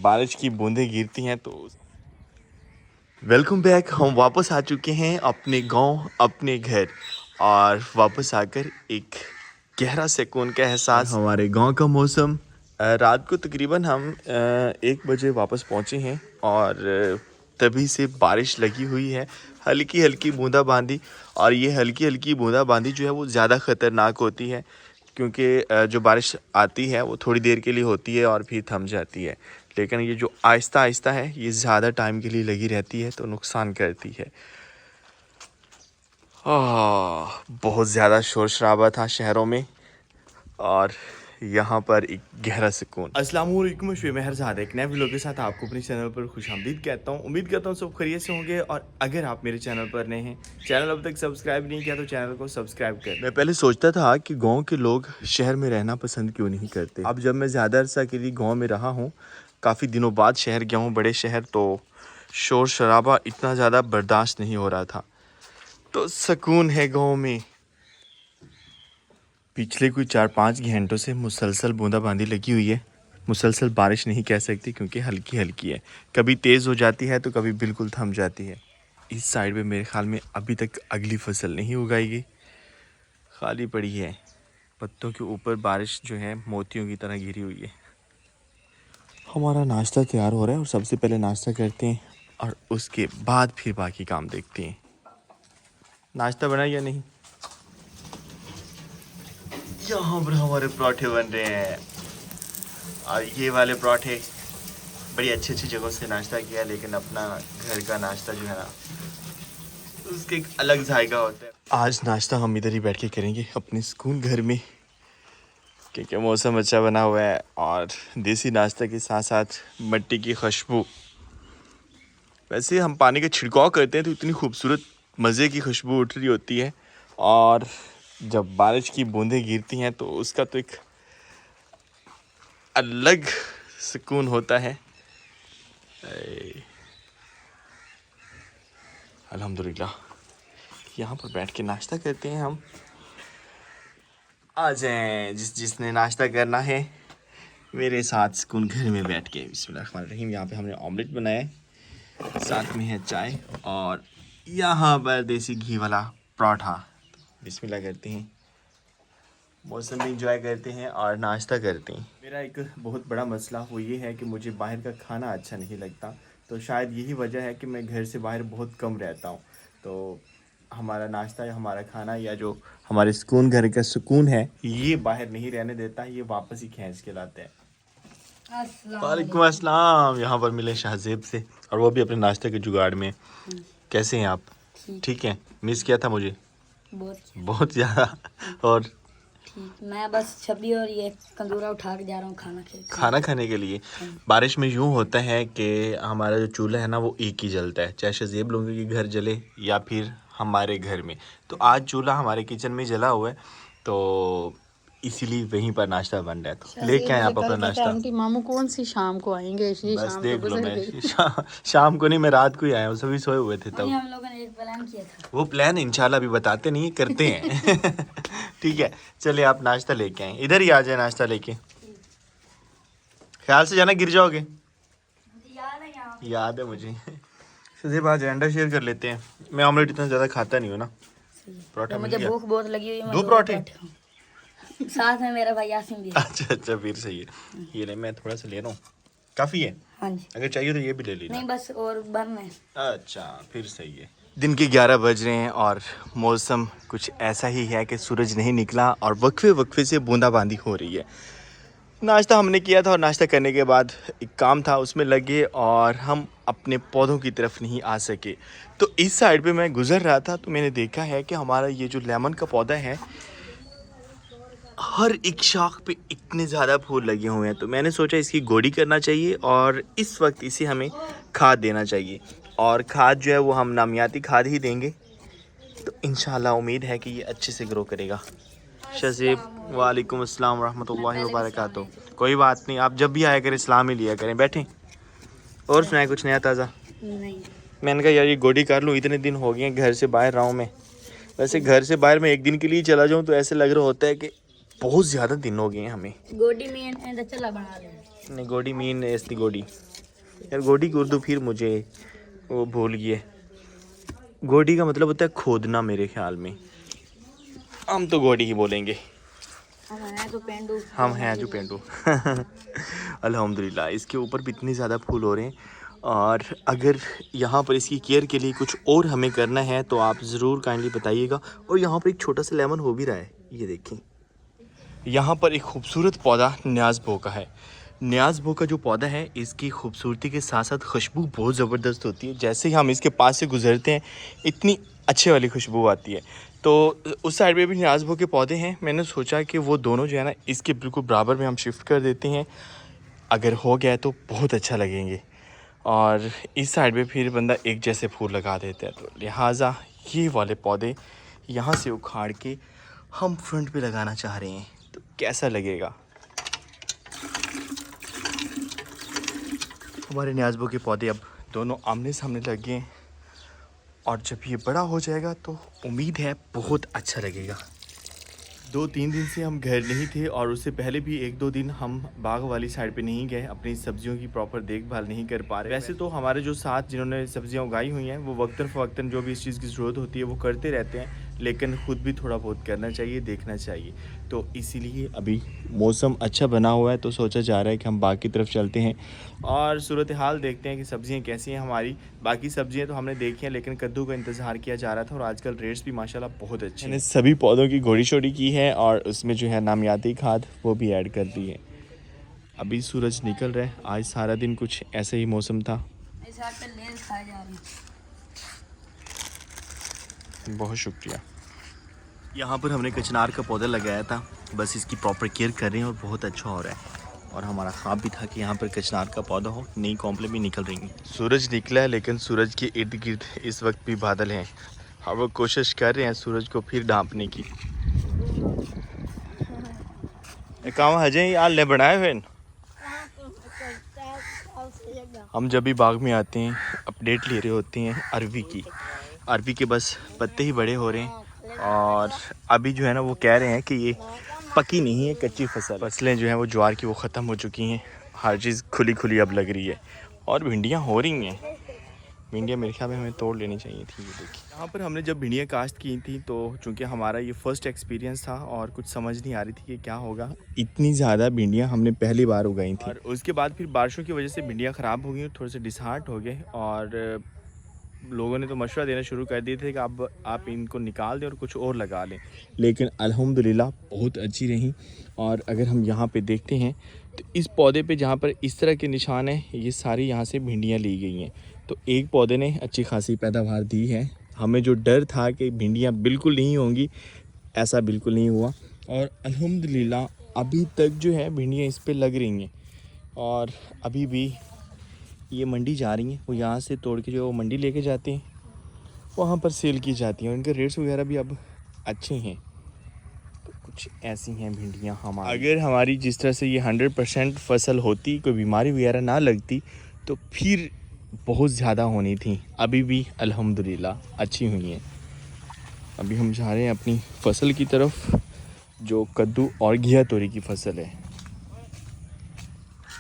बारिश की बूंदें गिरती हैं तो वेलकम बैक। हम वापस आ चुके हैं अपने गांव अपने घर और वापस आकर एक गहरा सुकून का एहसास। हमारे गांव का मौसम रात को तकरीबन हम 1 बजे वापस पहुंचे हैं और तभी से बारिश लगी हुई है, हल्की हल्की बूंदाबांदी। और ये हल्की हल्की बूंदाबांदी जो है वो ज़्यादा ख़तरनाक होती है क्योंकि जो बारिश आती है वो थोड़ी देर के लिए होती है और फिर थम जाती है, लेकिन ये जो आहिस्ता आहिस्ता है ये ज़्यादा टाइम के लिए लगी रहती है तो नुकसान करती है। बहुत ज़्यादा शोर शराबा था शहरों में और यहाँ पर एक गहरा सुकून। अस्सलाम वालेकुम, मैं शुएब मेहरज़ाद एक नए वीडियो के साथ आपको अपने चैनल पर खुशामदीद कहता हूँ। उम्मीद करता हूँ सब खैरियत से होंगे और अगर आप मेरे चैनल पर नए हैं, चैनल अब तक सब्सक्राइब नहीं किया तो चैनल को सब्सक्राइब करें। मैं पहले सोचता था कि गाँव के लोग शहर में रहना पसंद क्यों नहीं करते। अब जब मैं ज़्यादा अरसा के लिए गाँव में रहा हूँ, काफ़ी दिनों बाद शहर गया हूँ, बड़े शहर, तो शोर शराबा इतना ज़्यादा बर्दाश्त नहीं हो रहा था, तो सुकून है गाँव में। पिछले कोई 4-5 घंटों से मुसलसल बूंदाबांदी लगी हुई है। मुसलसल बारिश नहीं कह सकती क्योंकि हल्की हल्की है, कभी तेज़ हो जाती है तो कभी बिल्कुल थम जाती है। इस साइड पे मेरे ख्याल में अभी तक अगली फसल नहीं उगाएगी, खाली पड़ी है। पत्तों के ऊपर बारिश जो है मोतियों की तरह गिरी हुई है। हमारा नाश्ता तैयार हो रहा है और सबसे पहले नाश्ता करते हैं और उसके बाद फिर बाकी काम देखते हैं। नाश्ता बना या नहीं? यहाँ पर हमारे पराठे बन रहे हैं और ये वाले पराठे बड़ी अच्छी अच्छी जगहों से नाश्ता किया, लेकिन अपना घर का नाश्ता जो है ना उसके एक अलग जायका होता है। आज नाश्ता हम इधर ही बैठ के करेंगे अपने सुकून घर में क्योंकि मौसम अच्छा बना हुआ है और देसी नाश्ता के साथ साथ मिट्टी की खुशबू। वैसे हम पानी का छिड़काव करते हैं तो इतनी खूबसूरत मज़े की खुशबू उठ रही होती है और जब बारिश की बूंदें गिरती हैं तो उसका तो एक अलग सुकून होता है। अल्हम्दुलिल्लाह यहाँ पर बैठ के नाश्ता करते हैं हम। आ जाएं जिसने नाश्ता करना है मेरे साथ सुकून घर में बैठ के। बिस्मिल्लाहिर्रहमानिर्रहीम। यहाँ पे हमने ऑमलेट बनाया है, साथ में है चाय और यहाँ पर देसी घी वाला पराठा। बिस्मिल्लाह करते हैं, मौसम भी इंजॉय करते हैं और नाश्ता करते हैं। मेरा एक बहुत बड़ा मसला वो ये है कि मुझे बाहर का खाना अच्छा नहीं लगता, तो शायद यही वजह है कि मैं घर से बाहर बहुत कम रहता हूँ। तो हमारा नाश्ता या हमारा खाना या जो हमारे सुकून घर का सुकून है ये बाहर नहीं रहने देता है, ये वापस ही खींच के लाते हैं। वालेकुम अस्सलाम। यहाँ पर मिले शाहजेब से और वो भी अपने नाश्ते के जुगाड़ में। कैसे हैं आप? ठीक है। मिस किया था मुझे बहुत ज़्यादा। और मैं बस छबी और ये कंदूरा उठा के जा रहा हूँ खाना खाने के लिए। बारिश में यूँ होता है कि हमारा जो चूल्हा है ना वो एक ही जलता है, चाहे शहज़ेब लोगों के घर जले या फिर हमारे घर में। तो आज चूल्हा हमारे किचन में जला हुआ है तो इसीलिए वहीं पर नाश्ता बन रहा है। तो लेके आए आप अपना नाश्ता। आंटी मामू कौन सी शाम को आएंगे, इसलिए बस शाम देख तो लो, गुजर मैं गई। शाम को नहीं, मैं रात को ही आया हूँ, सभी सोए हुए थे तब। हम लोगों ने एक प्लान किया था, वो प्लान इंशाल्लाह अभी बताते नहीं, करते हैं। ठीक है, चलिए आप नाश्ता लेके आए, इधर ही आ जाए नाश्ता लेके। ख्याल से जाना, गिर जाओगे। याद है मुझे। सिर्फ आज अंडा शेयर कर लेते हैं। मैं ऑमलेट इतना ज़्यादा खाता नहीं हूँ ना। पराठा मिल मुझे गया? भूख बहुत लगी हुई है। 2 पराठे साथ में मेरा भाई यासिन भी है। अच्छा फिर सही है। ये ले, मैं थोड़ा सा ले रहा हूँ, काफ़ी है। हाँ जी, अगर चाहिए तो ये भी ले लेना। नहीं बस और बन है। अच्छा फिर सही है। दिन के 11 बज रहे हैं और मौसम कुछ ऐसा ही है कि सूरज नहीं निकला और वक्फे वक्फे से बूंदाबांदी हो रही है। नाश्ता हमने किया था और नाश्ता करने के बाद एक काम था उसमें लगे और हम अपने पौधों की तरफ नहीं आ सके। तो इस साइड पे मैं गुज़र रहा था तो मैंने देखा है कि हमारा ये जो लेमन का पौधा है, हर एक शाख पे इतने ज़्यादा फूल लगे हुए हैं। तो मैंने सोचा इसकी गोडी करना चाहिए और इस वक्त इसे हमें खाद देना चाहिए। और खाद जो है वो हम नामियाती खाद ही देंगे, तो इंशाल्लाह उम्मीद है कि ये अच्छे से ग्रो करेगा। शहज़ेब वालेकुम अस्सलाम रहमतुल्लाहि व बरकातहू। कोई बात नहीं, आप जब भी आया करें इस्लाम ही लिया करें। बैठें और सुनाए कुछ नया ताज़ा। नहीं, मैंने कहा यार ये गोडी कर लूँ, इतने दिन हो गए हैं घर से बाहर रहा हूँ मैं। वैसे घर से बाहर मैं एक दिन के लिए चला जाऊँ तो ऐसे लग रहा होता है कि बहुत ज़्यादा दिन हो गए हैं हमें। गोडी में चला बना ले। नहीं, गोडी मीन इस दी गोडी यार गोडी की उर्दू फिर मुझे वो भूल गई है। गोडी का मतलब होता है खोदना मेरे ख्याल में, हम तो गोडी ही बोलेंगे। हम हैं तो पेंडू। हम हैं जो पेंडू। अल्हम्दुलिल्लाह इसके ऊपर भी इतने ज़्यादा फूल हो रहे हैं, और अगर यहाँ पर इसकी केयर के लिए कुछ और हमें करना है तो आप ज़रूर काइंडली बताइएगा। और यहाँ पर एक छोटा सा लेमन हो भी रहा है, ये देखें। यहाँ पर एक खूबसूरत पौधा न्याज़बो का है। न्याज़बो का जो पौधा है इसकी खूबसूरती के साथ साथ खुशबू बहुत ज़बरदस्त होती है। जैसे ही हम इसके पास से गुज़रते हैं इतनी अच्छे वाली खुशबू आती है। तो उस साइड में भी न्याज़बो के पौधे हैं। मैंने सोचा कि वो दोनों जो है ना इसके बिल्कुल बराबर में हम शिफ्ट कर देते हैं, अगर हो गया तो बहुत अच्छा लगेंगे। और इस साइड में फिर बंदा एक जैसे फूल लगा देता है, तो लिहाजा ये वाले पौधे यहाँ से उखाड़ के हम फ्रंट पे लगाना चाह रहे हैं, तो कैसा लगेगा। हमारे न्याज़बो के पौधे अब दोनों आमने सामने लगे हैं, और जब ये बड़ा हो जाएगा तो उम्मीद है बहुत अच्छा लगेगा। 2-3 दिन से हम घर नहीं थे, और उससे पहले भी 1-2 दिन हम बाग वाली साइड पे नहीं गए, अपनी सब्जियों की प्रॉपर देखभाल नहीं कर पा रहे। वैसे तो हमारे जो साथ जिन्होंने सब्जियां उगाई हुई हैं वो वक्तन फ़वक्तन जो भी इस चीज़ की ज़रूरत होती है वो करते रहते हैं, लेकिन ख़ुद भी थोड़ा बहुत करना चाहिए, देखना चाहिए। तो इसीलिए अभी मौसम अच्छा बना हुआ है तो सोचा जा रहा है कि हम बाग की तरफ चलते हैं और सूरत हाल देखते हैं कि सब्ज़ियाँ कैसी हैं हमारी। बाकी सब्ज़ियाँ तो हमने देखी हैं, लेकिन कद्दू का इंतज़ार किया जा रहा था, और आजकल रेट्स भी माशाल्लाह बहुत अच्छे हैं। मैंने सभी पौधों की गोड़ी शोड़ी की है, और उसमें जो है नामियाती खाद वो भी ऐड कर दी है। अभी सूरज निकल रहा है, आज सारा दिन कुछ ऐसे ही मौसम था। इस साइड पे लेंस खाए जा रहे हैं। बहुत शुक्रिया। यहाँ पर हमने कचनार का पौधा लगाया था, बस इसकी प्रॉपर केयर कर रहे हैं और बहुत अच्छा हो रहा है। और हमारा ख्वाब भी था कि यहाँ पर कचनार का पौधा हो, नई कॉम्प्लें भी निकल रही हैं। सूरज निकला है, लेकिन सूरज के इर्द गिर्द इस वक्त भी बादल हैं। हम लोग कोशिश कर रहे हैं सूरज को फिर ढांपने की। काम हजे ही आल ने बनाए हुए। हम जब भी बाग में आते हैं अपडेट ले रहे होते हैं अरवी की। अरवी के बस पत्ते ही बड़े हो रहे हैं, और अभी जो है ना वो कह रहे हैं कि ये पकी नहीं है, कच्ची फसलें जो हैं वो ज्वार की वो ख़त्म हो चुकी हैं। हर चीज़ खुली खुली अब लग रही है, और भिंडियाँ हो रही हैं। भिंडियाँ मेरे ख्याल में हमें तोड़ लेनी चाहिए थी। ये देखिए यहाँ पर हमने जब भिंडियाँ काश्त की थी, तो चूँकि हमारा ये फ़र्स्ट एक्सपीरियंस था और कुछ समझ नहीं आ रही थी कि क्या होगा। इतनी ज़्यादा भिंडियाँ हमने पहली बार उगाई थी, और उसके बाद फिर बारिशों की वजह से भिंडियाँ ख़राब हो गई, थोड़े से डिसहार्ट हो गए, और लोगों ने तो मशवरा देना शुरू कर दिए थे कि आप इनको निकाल दें और कुछ और लगा लें, लेकिन अल्हम्दुलिल्लाह बहुत अच्छी रही। और अगर हम यहाँ पे देखते हैं तो इस पौधे पे जहाँ पर इस तरह के निशान हैं, ये सारी यहाँ से भिंडियाँ ली गई हैं। तो एक पौधे ने अच्छी खासी पैदावार दी है। हमें जो डर था कि भिंडियाँ बिल्कुल नहीं होंगी, ऐसा बिल्कुल नहीं हुआ, और अल्हम्दुलिल्लाह अभी तक जो है भिंडियाँ इस पर लग रही हैं। और अभी भी ये मंडी जा रही हैं, वो यहाँ से तोड़ के जो मंडी लेके जाते हैं वहाँ पर सेल की जाती हैं, और इनके रेट्स वगैरह भी अब अच्छे हैं। तो कुछ ऐसी हैं भिंडियाँ हमारी। अगर हमारी जिस तरह से ये 100% फसल होती, कोई बीमारी वगैरह ना लगती, तो फिर बहुत ज़्यादा होनी थी। अभी भी अल्हम्दुलिल्लाह अच्छी हुई हैं। अभी हम जा रहे हैं अपनी फसल की तरफ, जो कद्दू और घिया तोरी की फसल है।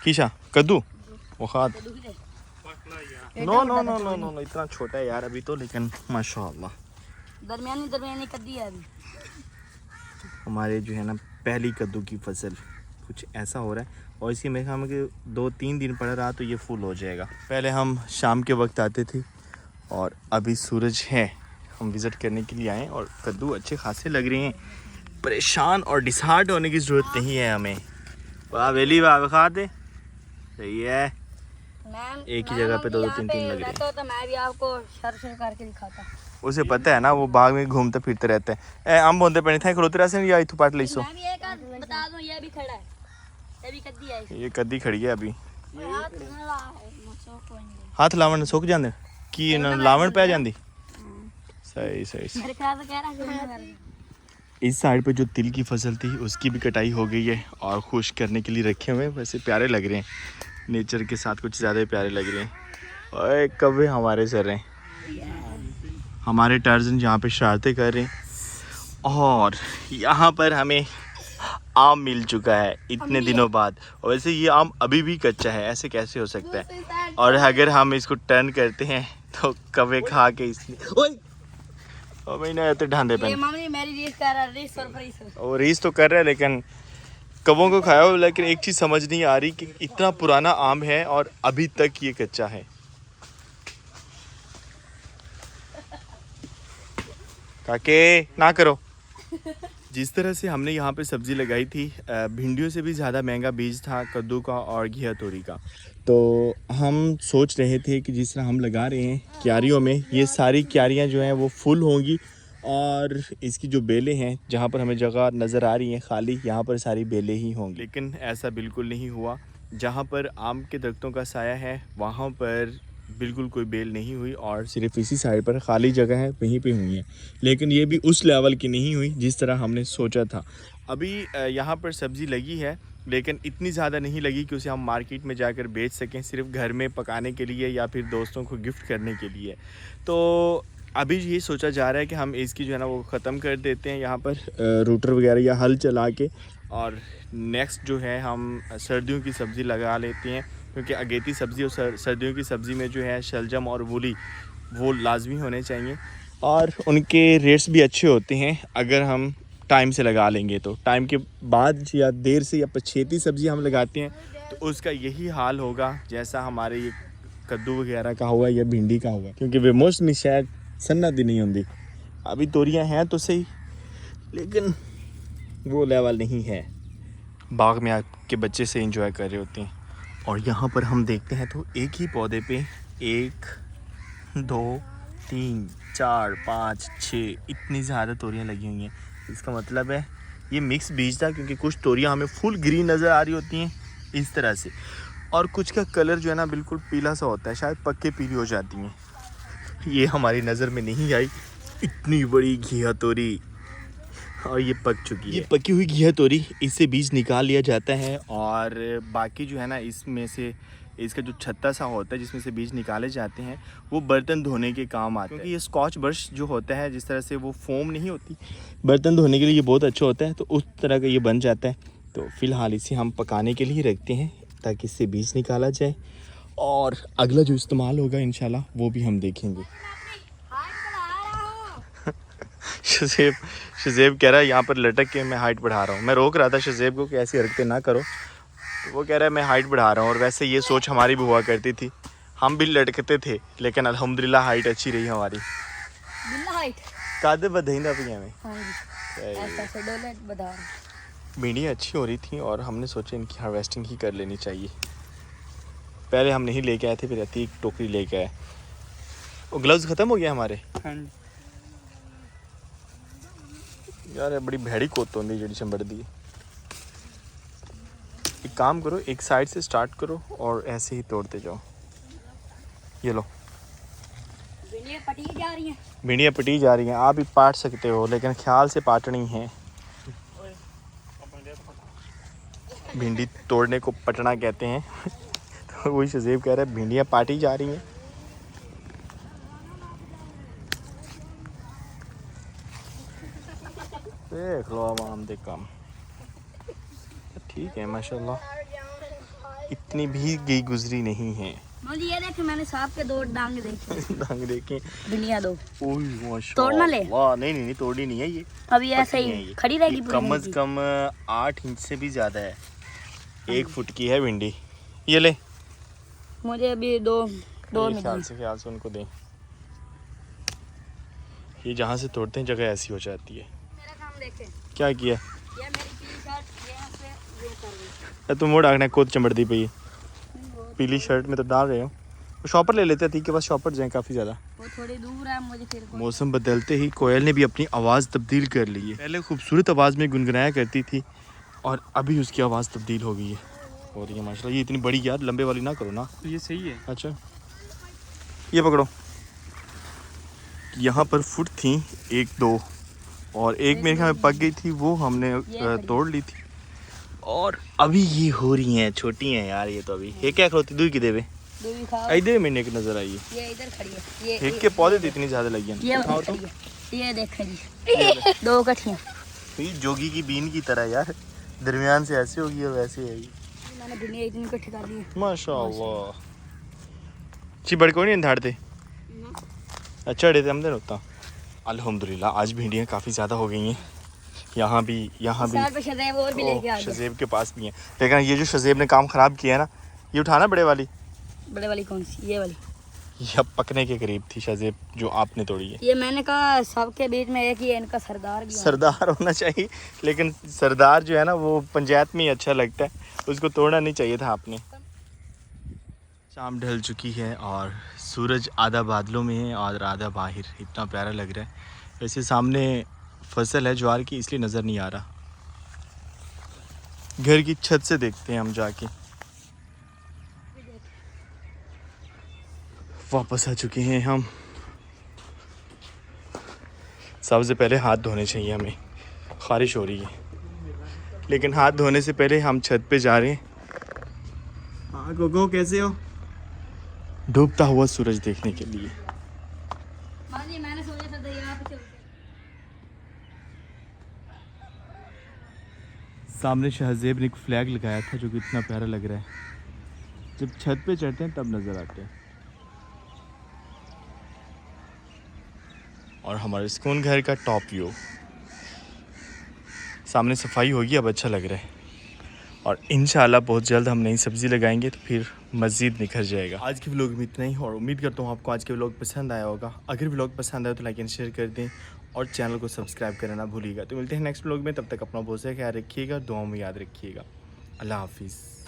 कीशा कद्दू वो खाद no no no no no इतना छोटा है यार अभी तो, लेकिन माशाल्लाह दरमियानी कद्दी है अभी। हमारे जो है ना पहली कद्दू की फसल कुछ ऐसा हो रहा है, और इसी में हम 2-3 दिन पड़ रहा तो ये फुल हो जाएगा। पहले हम शाम के वक्त आते थे, और अभी सूरज है, हम विज़िट करने के लिए आए, और कद्दू अच्छे खासे लग रहे हैं। परेशान और डिसहार्ट होने की ज़रूरत नहीं है हमें। वाह वेली वाह खा दे, सही है। एक ही जगह पे 2-3 लग रहे हैं। तो मैं भी आपको शर करके दिखाता। उसे पता है ना, वो बाग में घूमते फिरते रहते हैं। अम्ब होते पे था खड़ोते रहते या इथु पाट लीसो। मैं भी एक बता दूं, ये भी खड़ा है, ये भी कद्दी है। ये कद्दी खड़ी है अभी। हाथ लावण सुक जांदे की लावण पै जांदी। सही सही। मेरे ख्याल से कह रहा है। इस साइड पे जो तिल की फसल थी उसकी भी कटाई हो गई है, और खुश करने के लिए रखे हुए हैं। वैसे प्यारे लग रहे हैं, नेचर के साथ कुछ ज़्यादा प्यारे लग रहे हैं। ओए कौवे हमारे सर हैं, हमारे टार्जन यहाँ पे शरारतें कर रहे हैं। और यहाँ पर हमें आम मिल चुका है इतने दिनों बाद। और वैसे ये आम अभी भी कच्चा है, ऐसे कैसे हो सकता है? और अगर हम इसको टर्न करते हैं तो कवे खा के इसलिए तो ढांडे पे मेरी रीस कर रहा है, रीस सरप्राइज। वो रीस तो कर रहा है, लेकिन कबों को खाया हो। लेकिन एक चीज़ समझ नहीं आ रही कि इतना पुराना आम है और अभी तक ये कच्चा है। काके ना करो। जिस तरह से हमने यहाँ पे सब्ज़ी लगाई थी, भिंडियों से भी ज़्यादा महंगा बीज था कद्दू का और घिया तोरी का। तो हम सोच रहे थे कि जिस तरह हम लगा रहे हैं क्यारियों में, ये सारी क्यारियाँ जो हैं वो फुल होंगी और इसकी जो बेलें हैं, जहाँ पर हमें जगह नज़र आ रही हैं खाली, यहाँ पर सारी बेलें ही होंगी। लेकिन ऐसा बिल्कुल नहीं हुआ। जहाँ पर आम के दरख्तों का साया है वहाँ पर बिल्कुल कोई बेल नहीं हुई और सिर्फ इसी साइड पर खाली जगह है वहीं पे हुई है। लेकिन ये भी उस लेवल की नहीं हुई जिस तरह हमने सोचा था। अभी यहाँ पर सब्ज़ी लगी है, लेकिन इतनी ज़्यादा नहीं लगी कि उसे हम मार्केट में जाकर बेच सकें, सिर्फ घर में पकाने के लिए या फिर दोस्तों को गिफ्ट करने के लिए। तो अभी ये सोचा जा रहा है कि हम इसकी जो है ना वो ख़त्म कर देते हैं यहाँ पर रूटर वगैरह या हल चला के, और नेक्स्ट जो है हम सर्दियों की सब्ज़ी लगा लेते हैं, क्योंकि अगेती सब्ज़ी और सर्दियों की सब्ज़ी में जो है शलजम और मूली वो लाजमी होने चाहिए और उनके रेट्स भी अच्छे होते हैं अगर हम टाइम से लगा लेंगे। तो टाइम के बाद या देर से या पछेती सब्ज़ी हम लगाते हैं तो उसका यही हाल होगा जैसा हमारे ये कद्दू वगैरह का हुआ या भिंडी का हुआ, क्योंकि वे मौसमी शायद सन्नती नहीं होती। अभी तोरियां हैं तो सही, लेकिन वो लेवल नहीं है। बाग में आपके बच्चे से एंजॉय कर रहे होते हैं। और यहाँ पर हम देखते हैं तो एक ही पौधे पे 1 2 3 4 5 6 इतनी ज़्यादा तोरियां लगी हुई हैं। इसका मतलब है ये मिक्स बीज था, क्योंकि कुछ तोरियां हमें फुल ग्रीन नज़र आ रही होती हैं इस तरह से, और कुछ का कलर जो है ना बिल्कुल पीला सा होता है, शायद पक्के पीली हो जाती हैं। ये हमारी नज़र में नहीं आई। इतनी बड़ी घिया तोरी और ये पक चुकी है। ये पकी हुई घिया तोरी, इससे बीज निकाल लिया जाता है और बाकी जो है ना इसमें से इसका जो छत्ता सा होता है जिसमें से बीज निकाले जाते हैं वो बर्तन धोने के काम आते हैं। क्योंकि ये स्कॉच ब्रश जो होता है, जिस तरह से वो फोम नहीं होती, बर्तन धोने के लिए ये बहुत अच्छा होता है, तो उस तरह का ये बन जाता है। तो फ़िलहाल इसे हम पकाने के लिए रखते हैं ताकि इससे बीज निकाला जाए, और अगला जो इस्तेमाल होगा इंशाल्लाह वो भी हम देखेंगे। शज़ेब कह रहा है यहाँ पर लटक के मैं हाइट बढ़ा रहा हूँ। मैं रोक रहा था शज़ेब को कि ऐसी हरकतें ना करो, तो वो कह रहा है मैं हाइट बढ़ा रहा हूँ। और वैसे ये सोच हमारी भी हुआ करती थी, हम भी लटकते थे, लेकिन अल्हम्दुलिल्लाह हाइट अच्छी रही हमारी। कादे बधाइंदा पिया में भिंडियाँ अच्छी हो रही थी और हमने सोचा इनकी हार्वेस्टिंग ही कर लेनी चाहिए। पहले हम नहीं लेके आए थे, फिर अतीक टोकरी लेके आए। वो ग्लव्स ख़त्म हो गया हमारे यार, बड़ी भैड़ी कोत होती जी चंबड़ दी। एक काम करो, एक साइड से स्टार्ट करो और ऐसे ही तोड़ते जाओ। ये लो, भिंडियाँ पटी जा रही हैं। आप भी पाट सकते हो, लेकिन ख्याल से पाटनी है। भिंडी तोड़ने को पटना कहते हैं। तो वही शज़ेब कह रहा है भिंडियाँ पाटी जा रही हैं। देख लो आम देख काम ठीक है माशाल्लाह, इतनी भी गई गुजरी नहीं है। ये देख, मैंने सांप के 2 डांग देखे। डांग देखे, भिंडियाँ 2। ओह माशाल्लाह, तोड़ना ले? वाह नहीं तोड़नी नहीं है ये, अभी ऐसे ही खड़ी रहेगी। कम से कम 8 इंच से भी ज़्यादा है। 1 फुट की है भिंडी। ये ले, मुझे अभी दो ख्याल से उनको दें। ये जहाँ से तोड़ते हैं जगह ऐसी हो जाती है। मेरा काम देखे क्या किया? ये मेरी पीली शर्ट यहाँ से ये कर रही। तुम वो डाकना कोत चमड़ दी पई पीली शर्ट में तो डाल रहे हो। शॉपर ले लेते हैं, के पास शॉपर जाए काफ़ी ज़्यादा। वो थोड़ी दूर है मुझे फिर। मौसम बदलते ही कोयल ने भी अपनी आवाज़ तब्दील कर ली है। पहले खूबसूरत आवाज़ में गुनगुनाया करती थी और अभी उसकी आवाज़ तब्दील हो गई है। हो रही है माशाल्लाह। ये इतनी बड़ी यार, लंबे वाली ना करो ना। ये सही है। अच्छा ये पकड़ो। यहाँ पर फुट थी 1 2 और एक मेरे ख्याल में पक गई थी, वो हमने तोड़ ली थी। और अभी ये हो रही हैं, छोटी हैं यार ये तो। अभी ये क्या खड़ोती दूध की देवे इधर मैंने एक नजर आई है। ये इधर खड़ी है। ये एक के पौधे तो इतनी ज्यादा लगी हैं। तो ये देख जी 2 कठियाँ। ये जोगी की बीन की तरह यार, दरमियान से ऐसी होगी और वैसी है मैंने दुनिया इतनी इकट्ठी कर दी है। माशाल्लाह जी बड़ कोई नहीं धाड़ते अच्छा डे हम होता अल्हम्दुलिल्लाह आज भिंडियाँ काफ़ी ज़्यादा हो गई हैं यहाँ भी साथ पे शज़ैब और भी लेके आ गए। शज़ेब के पास भी हैं लेकिन ये जो शज़ेब ने काम ख़राब किया है ना ये उठाना बड़े वाली कौन सी? ये वाली। ये अब पकने के करीब थी शज़ेब जो आपने तोड़ी है। ये मैंने कहा सबके बीच में एक ही है, इनका सरदार भी होना। सरदार होना चाहिए लेकिन सरदार जो है ना वो पंचायत में ही अच्छा लगता है, उसको तोड़ना नहीं चाहिए था आपने। शाम ढल चुकी है और सूरज आधा बादलों में है और आधा बाहर, इतना प्यारा लग रहा है। वैसे सामने फसल है ज्वार की इसलिए नज़र नहीं आ रहा, घर की छत से देखते हैं हम जाके। वापस आ चुके हैं हम। सबसे पहले हाथ धोने चाहिए हमें, ख़ारिश हो रही है लेकिन हाथ धोने से पहले हम छत पे जा रहे हैं। हाँ गोगो कैसे हो? डूबता हुआ सूरज देखने के लिए। हाँ जी, मैंने सोचा था दरिया पे चलते। सामने शहजेब ने एक फ्लैग लगाया था जो कि इतना प्यारा लग रहा है, जब छत पे चढ़ते हैं तब नज़र आते हैं। और हमारे सुकून घर का टॉप व्यू, सामने सफाई होगी अब अच्छा लग रहा है और इंशाल्लाह बहुत जल्द हम नई सब्ज़ी लगाएंगे तो फिर मज़ीद निखर जाएगा। आज के व्लॉग में इतना ही और उम्मीद करता हूँ आपको आज के व्लॉग पसंद आया होगा। अगर व्लॉग पसंद आया तो लाइक एंड शेयर कर दें और चैनल को सब्सक्राइब करना ना भूलिएगा। तो मिलते हैं नेक्स्ट व्लॉग में, तब तक अपना बहुत सा ख्याल रखिएगा, दुआओं में याद रखिएगा। अल्लाह हाफिज़।